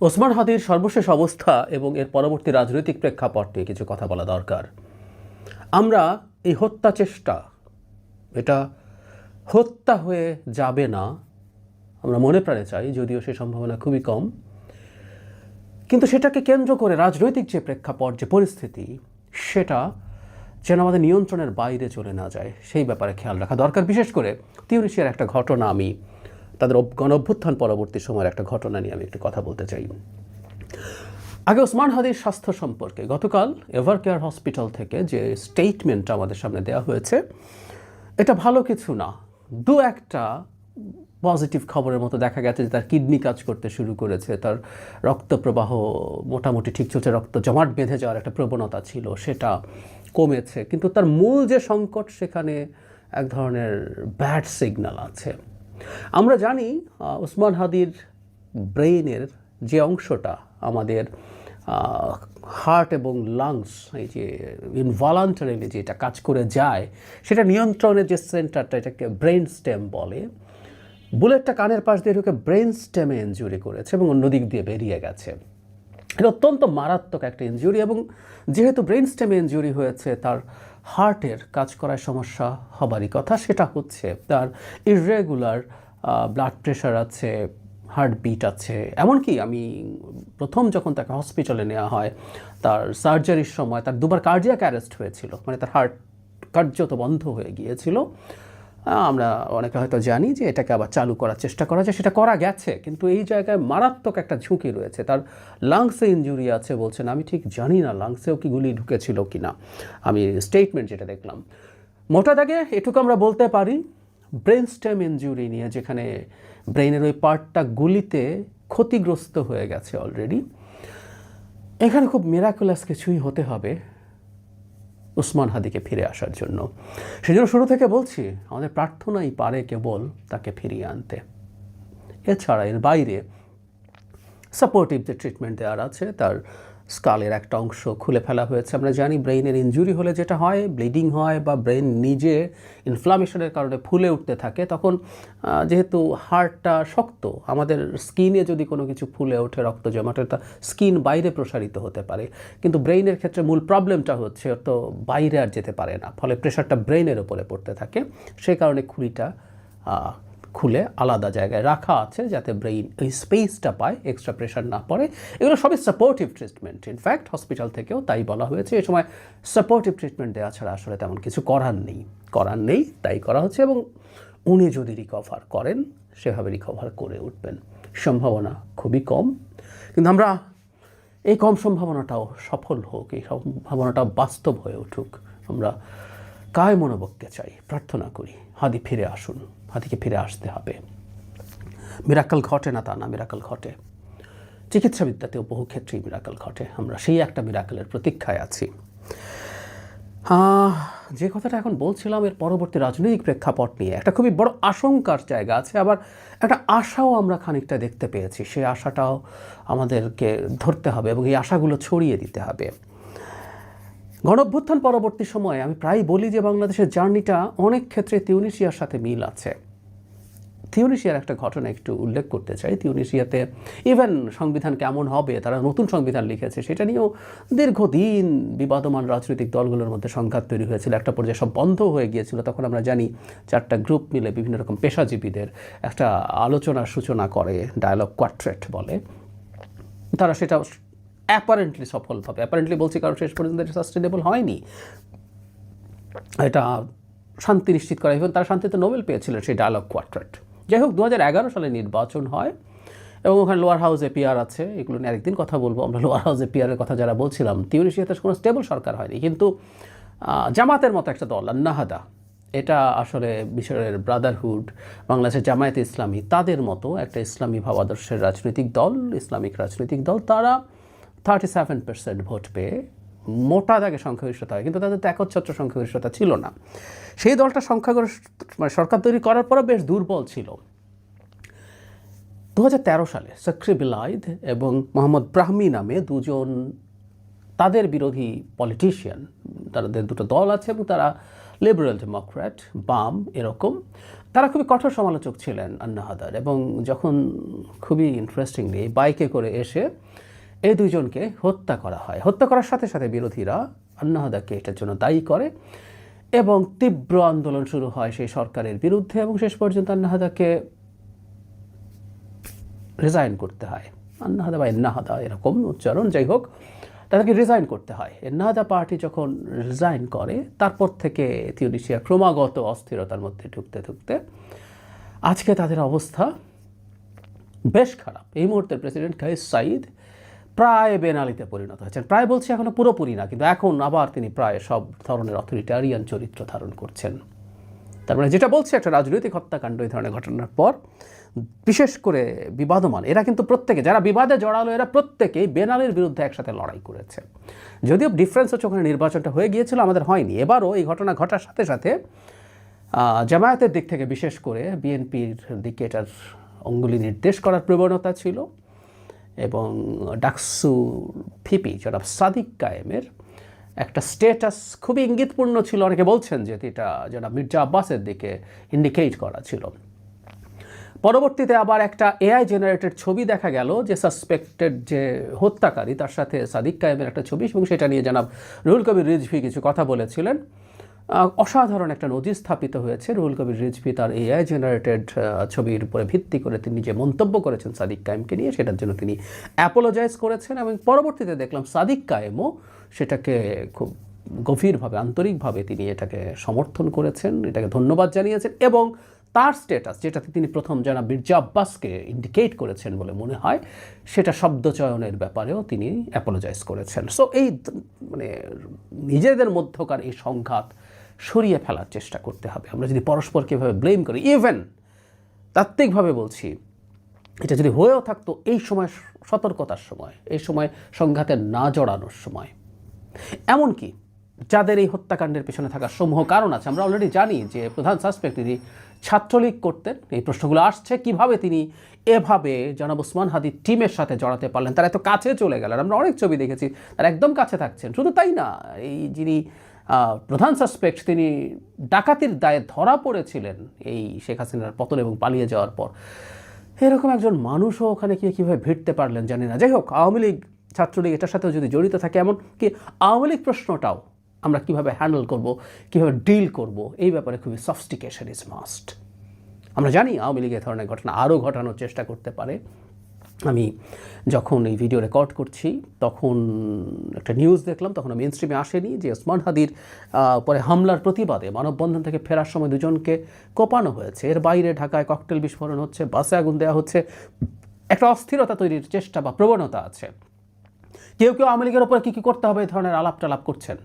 ওসমান হাদির সর্বশেষ অবস্থা এবং এর পরবর্তী রাজনৈতিক প্রেক্ষাপট নিয়ে কিছু কথা বলা দরকার। আমরা এই হত্যা চেষ্টা, এটা হত্যা হয়ে যাবে না আমরা মনে প্রাণে চাই, যদিও সে সম্ভাবনা খুবই কম, কিন্তু সেটাকে কেন্দ্র করে রাজনৈতিক যে প্রেক্ষাপট, যে পরিস্থিতি, সেটা যেন আমাদের নিয়ন্ত্রণের বাইরে চলে না যায় সেই ব্যাপারে খেয়াল রাখা দরকার। বিশেষ করে তিউনিসিয়ার একটা ঘটনা, আমি তাদের গণঅভ্যুত্থান পরবর্তী সময়ের একটা ঘটনা নিয়ে আমি একটু কথা বলতে চাই। আগে ওসমান হাদির স্বাস্থ্য সম্পর্কে গতকাল এভারকেয়ার হসপিটাল থেকে যে স্টেটমেন্টটা আমাদের সামনে দেওয়া হয়েছে, এটা ভালো কিছু না। দু একটা পজিটিভ খবরের মতো দেখা গেছে যে তার কিডনি কাজ করতে শুরু করেছে, তার রক্ত প্রবাহ মোটামুটি ঠিক চলছে, রক্ত জমাট বেঁধে যাওয়ার একটা প্রবণতা ছিল সেটা কমেছে, কিন্তু তার মূল যে সংকট সেখানে এক ধরনের ব্যাড সিগন্যাল আছে। আমরা জানি ওসমান হাদির ব্রেইনের যে অংশটা আমাদের হার্ট এবং লাংস, এই যে ইনভলান্টারিলি যেটা কাজ করে যায়, সেটা নিয়ন্ত্রণের যে সেন্টারটা, এটাকে ব্রেন স্টেম বলে। বুলেটটা কানের পাশ দিয়ে ঢুকে ব্রেন স্টেমে ইনজুরি করেছে এবং অন্যদিক দিয়ে বেরিয়ে গেছে। এটা অত্যন্ত মারাত্মক একটা ইনজুরি, এবং যেহেতু ব্রেন স্টেমে ইনজুরি হয়েছে, তার হার্টের কাজ করার সমস্যা হবারই কথা। সেটা হচ্ছে তার ইররেগুলার ব্লাড প্রেশার আছে, হার্টবিট আছে। এমনকি আমি প্রথম যখন তাকে হসপিটালে নেওয়া হয়, তার সার্জারির সময় তার দুবার কার্ডিয়াক অ্যারেস্ট হয়েছিল, মানে তার হার্ট কার্যত বন্ধ হয়ে গিয়েছিল। আমরা অনেকে হয়তো জানি যে এটাকে আবার চালু করার চেষ্টা করা যায়, সেটা করা গেছে, কিন্তু এই জায়গায় মারাত্মক একটা ঝুঁকি রয়েছে। তার লাংসে ইনজুরি আছে বলছেন, আমি ঠিক জানি না লাংসেও কি গুলি ঢুকেছিল কি না, আমি স্টেটমেন্ট যেটা দেখলাম। মোটা দাগে এটুকু আমরা বলতে পারি, ব্রেন স্টেম ইনজুরি নিয়ে, যেখানে ব্রেইনের ওই পার্টটা গুলিতে ক্ষতিগ্রস্ত হয়ে গেছে অলরেডি, এখানে খুব মিরাকুলাস কিছুই হতে হবে ওসমান হাদিকে ফিরে আসার জন্য। সেজন্য শুরু থেকে বলছি, আমাদের প্রার্থনাই পারে কেবল তাকে ফিরিয়ে আনতে। এছাড়া এর বাইরে সাপোর্টিভ যে ট্রিটমেন্ট দেওয়ার আছে, তার স্কালের একটা অংশ খুলে ফেলা হয়েছে। আমরা জানি ব্রেইনের ইনজুরি হলে যেটা হয়, ব্লিডিং হয় বা ব্রেন নিজে ইনফ্লামেশনের কারণে ফুলে উঠতে থাকে, তখন যেহেতু হার্টটা শক্ত, আমাদের স্কিনে যদি কোনো কিছু ফুলে ওঠে, রক্ত জমাট, তা স্কিন বাইরে প্রসারিত হতে পারে, কিন্তু ব্রেইনের ক্ষেত্রে মূল প্রবলেমটা হচ্ছে তো বাইরে আর যেতে পারে না, ফলে প্রেশারটা ব্রেইনের ওপরে পড়তে থাকে। সেই কারণে খুলিটা খুলে আলাদা জায়গায় রাখা আছে, যাতে ব্রেইন ওই স্পেসটা পায়, এক্সট্রা প্রেশার না পড়ে। এগুলো সবই সাপোর্টিভ ট্রিটমেন্ট। ইনফ্যাক্ট হসপিটাল থেকেও তাই বলা হয়েছে, এই সময় সাপোর্টিভ ট্রিটমেন্ট দেওয়া ছাড়া আসলে তেমন কিছু করার নেই, তাই করা হচ্ছে। এবং উনি যদি রিকভার করেন, সেভাবে রিকভার করে উঠবেন, সম্ভাবনা খুবই কম। কিন্তু আমরা এই কম সম্ভাবনাটাও সফল হোক, এই সম্ভাবনাটাও বাস্তব হয়ে উঠুক, আমরা কায় মনোবককে চাই, প্রার্থনা করি হাদি ফিরে আসুন। হাদিকে ফিরে আসতে হবে। মিরাকল ঘটে না তা না, মিরাকল ঘটে। চিকিৎসাবিদ্যাতেও বহু ক্ষেত্রেই মিরাকল ঘটে, আমরা সেই একটা মিরাকলের প্রতীক্ষায় আছি। যে কথাটা এখন বলছিলাম, এর পরবর্তী রাজনৈতিক প্রেক্ষাপট নিয়ে একটা খুবই বড় আশঙ্কার জায়গা আছে, আবার একটা আশাও আমরা খানিকটা দেখতে পেয়েছি। সেই আশাটাও আমাদেরকে ধরতে হবে এবং এই আশাগুলো ছড়িয়ে দিতে হবে। গণঅভ্যুত্থান পরবর্তী সময়ে আমি প্রায় বলি যে বাংলাদেশের জার্নিটা অনেক ক্ষেত্রে তিউনিসিয়ার সাথে মিল আছে। তিউনিসিয়ার একটা ঘটনা একটু উল্লেখ করতে চাই। তিউনিসিয়াতে ইভেন সংবিধান কেমন হবে, তারা নতুন সংবিধান লিখেছে, সেটা নিয়েও দীর্ঘদিন বিবাদমান রাজনৈতিক দলগুলোর মধ্যে সংঘাত তৈরি হয়েছিল। একটা পর্যায়ে সব বন্ধ হয়ে গিয়েছিল। তখন আমরা জানি 4টা গ্রুপ মিলে বিভিন্ন রকম পেশাজীবীদের একটা আলোচনার সূচনা করে, ডায়ালগ কোয়ার্টেট বলে। তারা সেটা অ্যাপারেন্টলি সফলভাবে, অ্যাপারেন্টলি বলছি কারণ শেষ পর্যন্ত এটা সাস্টেনেবল হয়নি, এটা শান্তি নিশ্চিত করা। ইভেন তারা শান্তিতে নোবেল পেয়েছিলেন সেই ডায়ালগ কোয়ার্টেট। যাই হোক, 2011 সালে নির্বাচন হয় এবং ওখানে লোয়ার হাউসে পিআর আছে। এগুলো নিয়ে আরেকদিন কথা বলবো। আমরা লোয়ার হাউসে পিআরের কথা যারা বলছিলাম, তিউনিসিয়াতে কোনো স্টেবল সরকার হয়নি, কিন্তু জামাতের মতো একটা দল, নাহাদা, এটা আসলে মিশরের ব্রাদারহুড, বাংলাদেশের জামায়াতে ইসলামী, তাদের মতো একটা ইসলামী ভাবাদর্শের রাজনৈতিক দল, ইসলামিক রাজনৈতিক দল, তারা 37% ভোট পেয়ে মোটা দাগে সংখ্যাগরিষ্ঠতা হয়, কিন্তু তাদের তো একচ্ছত্র সংখ্যাগরিষ্ঠতা ছিল না। সেই দলটা মানে সরকার তৈরি করার পরও বেশ দুর্বল ছিল। 2013 সালে সাকরি বিলাইদ এবং মোহাম্মদ ব্রাহমি নামে দুজন তাদের বিরোধী পলিটিশিয়ান, তাদের দুটো দল আছে এবং তারা লিবারেল ডেমোক্র্যাট, বাম, এরকম তারা খুবই কঠোর সমালোচক ছিলেন আন্না হাদার। এবং যখন খুবই ইন্টারেস্টিংলি বাইকে করে এসে এই দুইজনকে হত্যা করা হয়, হত্যা করার সাথে সাথে বিরোধীরা আন্না হাদারকে এটার জন্য দায়ী করে এবং তীব্র আন্দোলন শুরু হয় সেই সরকারের বিরুদ্ধে এবং শেষ পর্যন্ত আন্না হাদারকে রিজাইন করতে হয়। আন্না হাদা বা এন্না হাদা এরকম উচ্চারণ, যাই হোক, তাদেরকে রিজাইন করতে হয়। এন্না হাদা পার্টি যখন রিজাইন করে তারপর থেকে তিউনিসিয়া ক্রমাগত অস্থিরতার মধ্যে ঢুকতে ঢুকতে আজকে তাদের অবস্থা বেশ খারাপ। এই মুহূর্তের প্রেসিডেন্ট কাইস সাইদ প্রায় বেনালিতে পরিণত হয়েছেন। প্রায় বলছি, এখনও পুরোপুরি না, কিন্তু এখন আবার তিনি প্রায় সব ধরনের অথরিটারিয়ান চরিত্র ধারণ করছেন। তার মানে যেটা বলছে, একটা রাজনৈতিক হত্যাকাণ্ড এই ধরনের ঘটনার পর বিশেষ করে বিবাদমান এরা কিন্তু প্রত্যেকে, যারা বিবাদে জড়ালো এরা প্রত্যেকেই বেনালির বিরুদ্ধে একসাথে লড়াই করেছে। যদিও ডিফারেন্স হচ্ছে ওখানে নির্বাচনটা হয়ে গিয়েছিল, আমাদের হয়নি। এবারও এই ঘটনা ঘটার সাথে সাথে জামায়াতের দিক থেকে বিশেষ করে বিএনপির দিকে এটার অঙ্গুলি নির্দেশ করার প্রবণতা ছিল এবং ডাকসু ভিপি জনাব সাদিক কায়েমের একটা স্ট্যাটাস খুবই ইঙ্গিতপূর্ণ ছিল। অনেকে বলছেন যে এটা জনাব মির্জা আব্বাসের দিকে ইন্ডিকেট করা ছিল। পরবর্তীতে আবার একটা এআই জেনারেটেড ছবি দেখা গেল যে সাসপেক্টেড যে হত্যাকারী তার সাথে সাদিক কায়েমের একটা ছবি, এবং সেটা নিয়ে জনাব রুহুল কবির রিজভী কিছু কথা বলেছিলেন। অসাধারণ একটা নজির স্থাপিত হয়েছে। রুহুল কবির রিজভী তার এআই জেনারেটেড ছবির উপরে ভিত্তি করে তিনি যে মন্তব্য করেছেন সাদিক কায়েমকে নিয়ে, সেটার জন্য তিনি অ্যাপোলোজাইজ করেছেন এবং পরবর্তীতে দেখলাম সাদিক কায়েমও সেটাকে খুব গভীরভাবে, আন্তরিকভাবে তিনি এটাকে সমর্থন করেছেন, এটাকে ধন্যবাদ জানিয়েছেন এবং তার স্ট্যাটাস যেটাতে তিনি প্রথম জনাব মির্জা আব্বাসকে ইন্ডিকেট করেছেন বলে মনে হয়, সেটা শব্দচয়নের ব্যাপারেও তিনি অ্যাপোলোজাইজ করেছেন। সো এই মানে নিজেদের মধ্যকার এই সংঘাত সরিয়ে ফেলার চেষ্টা করতে হবে। আমরা যদি পরস্পরকে এভাবে ব্লেম করি, ইভেন তাত্ত্বিকভাবে বলছি, এটা যদি হয়েও থাকতো এই সময় সতর্কতার সময়, এই সময় সংঘাতে না জড়ানোর সময়, এমনকি যাদের এই হত্যাকাণ্ডের পেছনে থাকার সমূহ কারণ আছে, আমরা অলরেডি জানি যে প্রধান সাসপেক্ট তিনি ছাত্রলীগ করতেন। এই প্রশ্নগুলো আসছে কিভাবে তিনি এভাবে জনাব ওসমান হাদির টিমের সাথে জড়াতে পারলেন, তারা এত কাছে চলে গেলেন। আমরা অনেক ছবি দেখেছি তারা একদম কাছে থাকছেন। শুধু তাই না, এই যিনি প্রধান সাসপেক্ট তিনি ডাকাতির দায়ে ধরা পড়েছিলেন এই শেখ হাসিনার পতন এবং পালিয়ে যাওয়ার পর। এরকম একজন মানুষও ওখানে কীভাবে ভিড়তে পারলেন জানি না। যাই হোক, আওয়ামী লীগ, ছাত্রলীগ এটার সাথেও যদি জড়িত থাকে, এমন কি আওয়ামী লীগ প্রশ্নটাও আমরা কীভাবে হ্যান্ডেল করব, কীভাবে ডিল করব, এই ব্যাপারে খুবই সফিস্টিকেশন ইজ মাস্ট। আমরা জানি আওয়ামী লীগ এ ধরনের ঘটনা আরও ঘটানোর চেষ্টা করতে পারে। আমি যখন এই ভিডিও রেকর্ড করছি তখন একটা নিউজ দেখলাম, তখন মেইন স্ট্রিমে আসেনি, যে ওসমান হাদির পরে হামলার প্রতিবাদে মানববন্ধন থেকে ফেরার সময় দুজনকে কোপানো হয়েছে। এর বাইরে ঢাকায় ককটেল বিস্ফোরণ হচ্ছে, বাসে আগুন দেওয়া হচ্ছে, একটা অস্থিরতা তৈরির চেষ্টা বা প্রবণতা আছে। কেউ কেউ আওয়ামী লীগের ওপর কী কী করতে হবে এই ধরনের আলাপ টালাপ করছেন।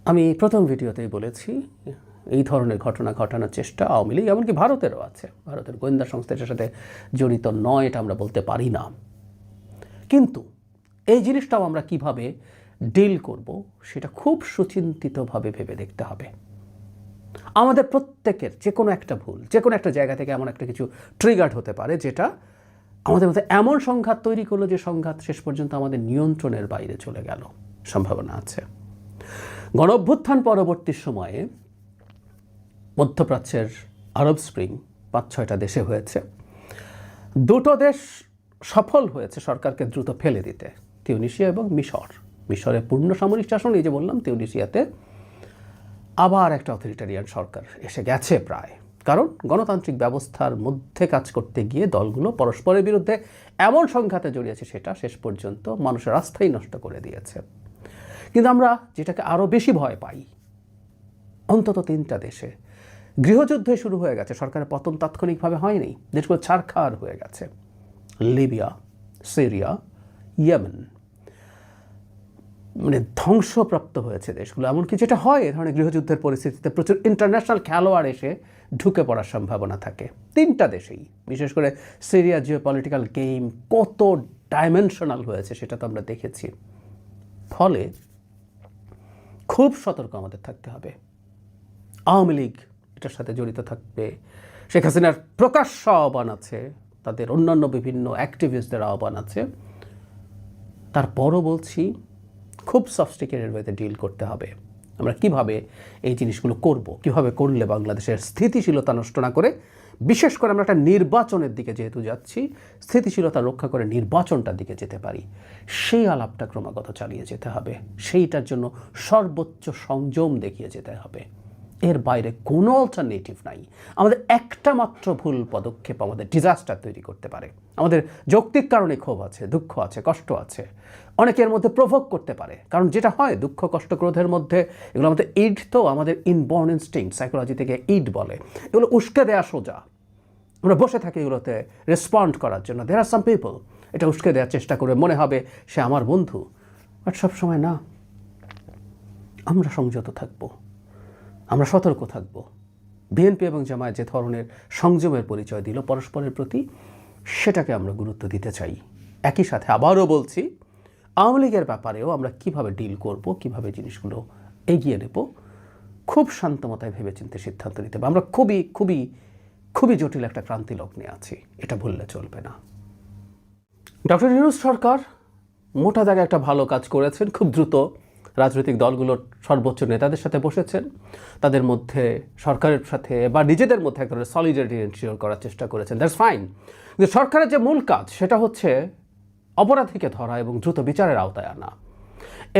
আমি প্রথম ভিডিওতেই বলেছি, এই ধরনের ঘটনা ঘটানোর চেষ্টা আওয়ামী লীগ এমনকি ভারতেরও আছে। ভারতের গোয়েন্দা সংস্থার সাথে জড়িত নয় এটা আমরা বলতে পারি না, কিন্তু এই জিনিসটাও আমরা কিভাবে ডিল করব সেটা খুব সুচিন্তিতভাবে ভেবে দেখতে হবে। আমাদের প্রত্যেকের যে কোনো একটা ভুল, যে কোনো একটা জায়গা থেকে এমন একটা কিছু ট্রিগার্ড হতে পারে যেটা আমাদের মধ্যে এমন সংঘাত তৈরি করলো যে সংঘাত শেষ পর্যন্ত আমাদের নিয়ন্ত্রণের বাইরে চলে গেল, সম্ভাবনা আছে। গণঅভ্যুত্থান পরবর্তী সময়ে মধ্যপ্রাচ্যের আরব স্প্রিং 5-6টা দেশে হয়েছে। দুটো দেশ সফল হয়েছে সরকারকে দ্রুত ফেলে দিতে, তিউনিসিয়া এবং মিশর। মিশরে পূর্ণ সামরিক শাসন, এই যে বললাম, তিউনিসিয়াতে আবার একটা অথরিটারিয়ান সরকার এসে গেছে প্রায়। কারণ গণতান্ত্রিক ব্যবস্থার মধ্যে কাজ করতে গিয়ে দলগুলো পরস্পরের বিরুদ্ধে এমন সংঘাতে জড়িয়েছে সেটা শেষ পর্যন্ত মানুষের আস্থাই নষ্ট করে দিয়েছে। কিন্তু আমরা যেটাকে আরও বেশি ভয় পাই, অন্তত 3টা দেশে গৃহযুদ্ধে শুরু হয়ে গেছে, সরকারের পতন তাৎক্ষণিকভাবে হয়নি, দেশগুলো ছারখার হয়ে গেছে। লিবিয়া, সিরিয়া, ইয়েমেন, মানে ধ্বংসপ্রাপ্ত হয়েছে দেশগুলো। এমনকি যেটা হয় এ ধরনের গৃহযুদ্ধের পরিস্থিতিতে প্রচুর ইন্টারন্যাশনাল খেলোয়াড় এসে ঢুকে পড়ার সম্ভাবনা থাকে 3টা দেশেই। বিশেষ করে সিরিয়া জিওপলিটিক্যাল গেম কত ডাইমেনশনাল হয়েছে সেটা তো আমরা দেখেছি। ফলে খুব সতর্ক আমাদের থাকতে হবে। আওয়ামী লীগ এটার সাথে জড়িত থাকবে, শেখ হাসিনার প্রকাশ্য আহ্বান আছে, তাদের অন্যান্য বিভিন্ন অ্যাক্টিভিস্টদের আহ্বান আছে। তারপরও বলছি খুব সফিস্টিকেটেড ওয়েতে ডিল করতে হবে। আমরা কিভাবে এই জিনিসগুলো করব, কিভাবে করলে বাংলাদেশের স্থিতিশীলতা নষ্ট না করে, বিশেষ করে আমরা একটা নির্বাচনের দিকে যেহেতু যাচ্ছি, স্থিতিশীলতা রক্ষা করে নির্বাচনটার দিকে যেতে পারি, সেই আলাপটা ক্রমাগত চালিয়ে যেতে হবে। সেইটার জন্য সর্বোচ্চ সংযম দেখিয়ে যেতে হবে। এর বাইরে কোনো অল্টারনেটিভ নাই। আমাদের একটা মাত্র ভুল পদক্ষেপ আমাদের ডিজাস্টার তৈরি করতে পারে। আমাদের যৌক্তিক কারণে ক্ষোভ আছে, দুঃখ আছে, কষ্ট আছে, অনেকের মধ্যে প্রভোগ করতে পারে। কারণ যেটা হয়, দুঃখ, কষ্ট, ক্রোধের মধ্যে এগুলো আমাদের ইড, তো আমাদের ইনবর্ন ইনস্টিংক্ট, সাইকোলজি থেকে ইড বলে, এগুলো উস্কে দেওয়া সোজা। আমরা বসে থাকি এগুলোতে রেসপন্ড করার জন্য। দেয়ার আর সাম পিপল এটা উস্কে দেওয়ার চেষ্টা করে, মনে হবে সে আমার বন্ধু, বাট সবসময় না। আমরা সংযত থাকবো, আমরা সতর্ক থাকব। বিএনপি এবং জামায়াত যে ধরনের সংযমের পরিচয় দিল পরস্পরের প্রতি, সেটাকে আমরা গুরুত্ব দিতে চাই। একই সাথে আবারও বলছি, আওয়ামী লীগের ব্যাপারেও আমরা কিভাবে ডিল করব, কিভাবে জিনিসগুলো এগিয়ে নেব, খুব শান্তমতায় ভেবেচিন্তে সিদ্ধান্ত নিতে হবে। আমরা খুবই খুবই খুবই জটিল একটা ক্রান্তি লগ্নে আছি, এটা ভুললে চলবে না। ডক্টর ইউনূস সরকার মোটা দাগে একটা ভালো কাজ করেছেন। খুব দ্রুত রাজনৈতিক দলগুলোর সর্বোচ্চ নেতাদের সাথে বসেছেন, তাদের মধ্যে সরকারের সাথে বা নিজেদের মধ্যে এক ধরনের সলিডারিটি এনশিওর করার চেষ্টা করেছেন। That's fine. কিন্তু সরকারের যে মূল কাজ, সেটা হচ্ছে অপরাধীকে ধরা এবং দ্রুত বিচারের আওতায় আনা।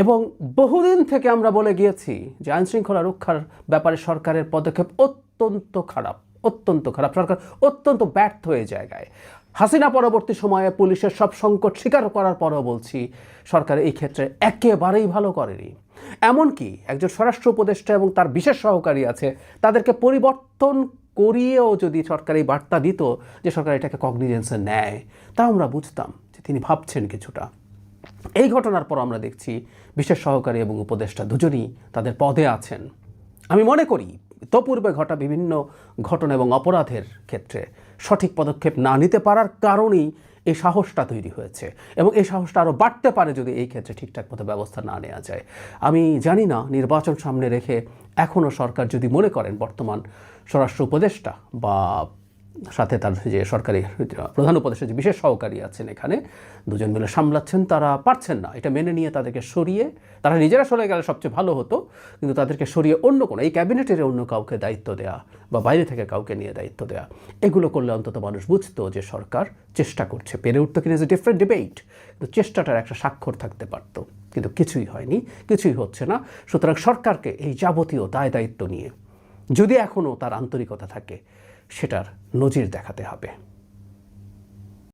এবং বহুদিন থেকে আমরা বলে গিয়েছি যে আইনশৃঙ্খলা রক্ষার ব্যাপারে সরকারের পদক্ষেপ অত্যন্ত খারাপ, অত্যন্ত খারাপ। সরকার অত্যন্ত ব্যর্থ হয়ে জায়গায়। হাসিনা পরবর্তী সময়ে পুলিশের সব সংকট স্বীকার করার পরও বলছি, সরকার এই ক্ষেত্রে একেবারেই ভালো করেনি। এমনকি একজন স্বরাষ্ট্র উপদেষ্টা এবং তার বিশেষ সহকারী আছে, তাদেরকে পরিবর্তন করিয়েও যদি সরকার এই বার্তা দিত যে সরকার এটাকে কগনিজেন্সে নেয়, তা আমরা বুঝতাম যে তিনি ভাবছেন কিছুটা। এই ঘটনার পর আমরা দেখছি বিশেষ সহকারী এবং উপদেষ্টা দুজনই তাদের পদে আছেন। আমি মনে করি তো পূর্বে ঘটা বিভিন্ন ঘটনা এবং অপরাধের ক্ষেত্রে সঠিক পদক্ষেপ না নিতে পারার কারণেই এই সাহসটা তৈরি হয়েছে, এবং এই সাহসটা আরও বাড়তে পারে যদি এই ক্ষেত্রে ঠিকঠাক মতো ব্যবস্থা না নেওয়া যায়। আমি জানি না, নির্বাচন সামনে রেখে এখনও সরকার যদি মনে করেন বর্তমান স্বরাষ্ট্র উপদেষ্টা বা সাথে তার যে সরকারি প্রধান উপদেষ্টা যে বিশেষ সহকারী আছেন, এখানে দুজন মিলে সামলাচ্ছেন, তারা পারছেন না এটা মেনে নিয়ে তাদেরকে সরিয়ে, তারা নিজেরা সরে গেলে সবচেয়ে ভালো হতো, কিন্তু তাদেরকে সরিয়ে অন্য কোনো, এই ক্যাবিনেটের অন্য কাউকে দায়িত্ব দেয়া বা বাইরে থেকে কাউকে নিয়ে দায়িত্ব দেয়া, এগুলো করলে অন্তত মানুষ বুঝতো যে সরকার চেষ্টা করছে। পেরে উঠতো কিনা ইজ এ ডিফারেন্ট ডিবেট, কিন্তু চেষ্টাটার একটা স্বাক্ষর থাকতে পারতো। কিন্তু কিছুই হয়নি, কিছুই হচ্ছে না। সুতরাং সরকারকে এই যাবতীয় দায় দায়িত্ব নিয়ে যদি এখনও তার আন্তরিকতা থাকে, সেটার নজির দেখাতে হবে।